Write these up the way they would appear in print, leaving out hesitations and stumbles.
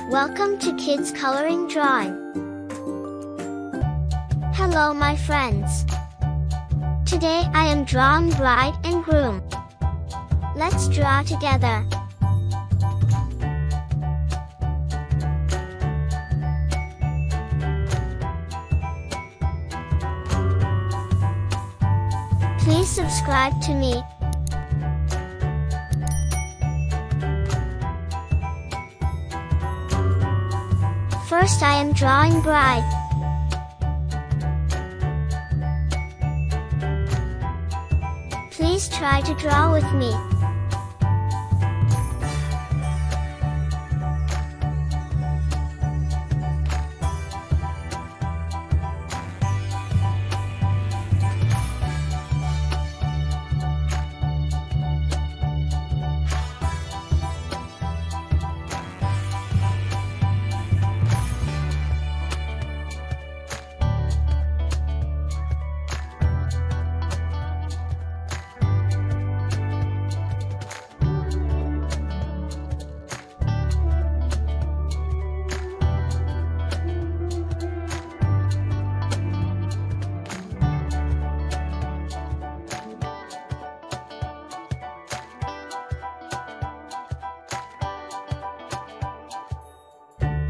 Welcome to Kids Coloring Drawing. Hello my friends. Today I am drawing bride and groom. Let's draw together. Please subscribe to me. First I am drawing bride. Please try to draw with me.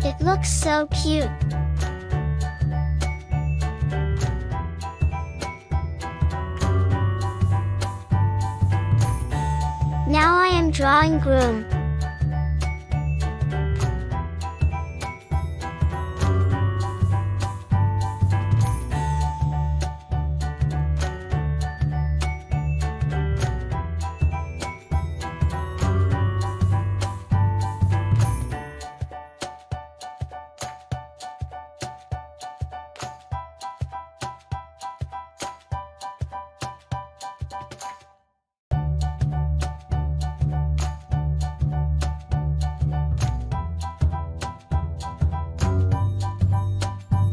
It looks so cute. Now I am drawing groom.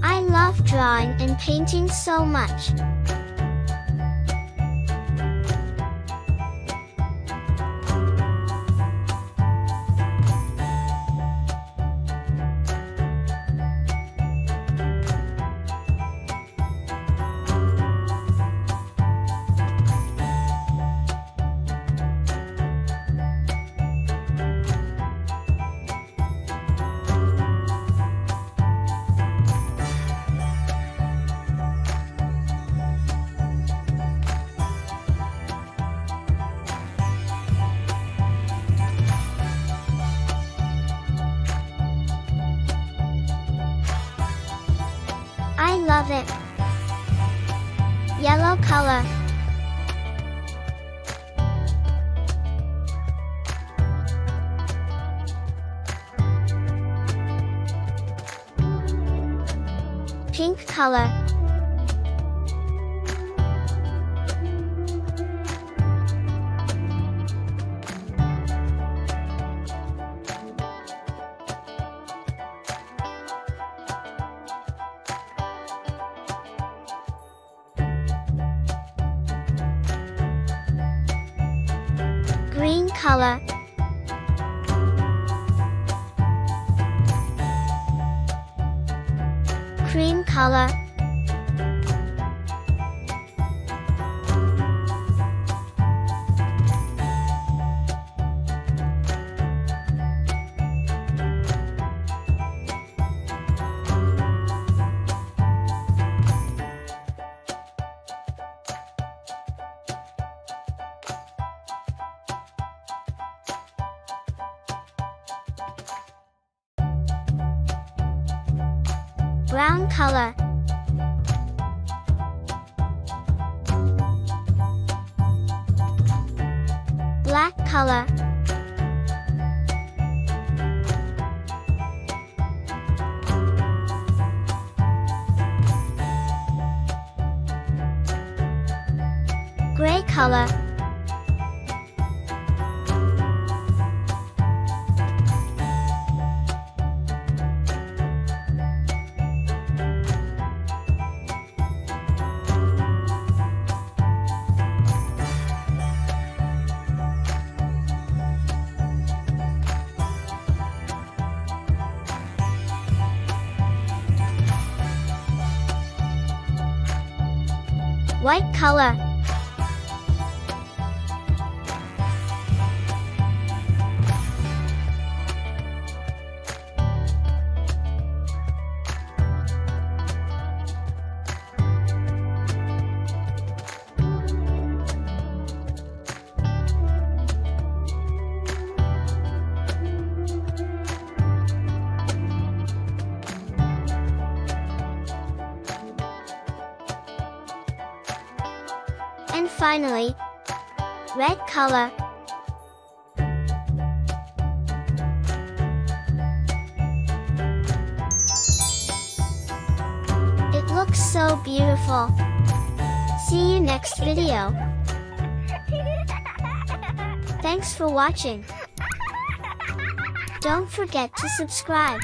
I love drawing and painting so much. I love it. Yellow color. Pink color. Green color. Cream color. Brown color. Black color. Gray color. white color. And finally, red color. It looks so beautiful. See you next video. Thanks for watching. Don't forget to subscribe.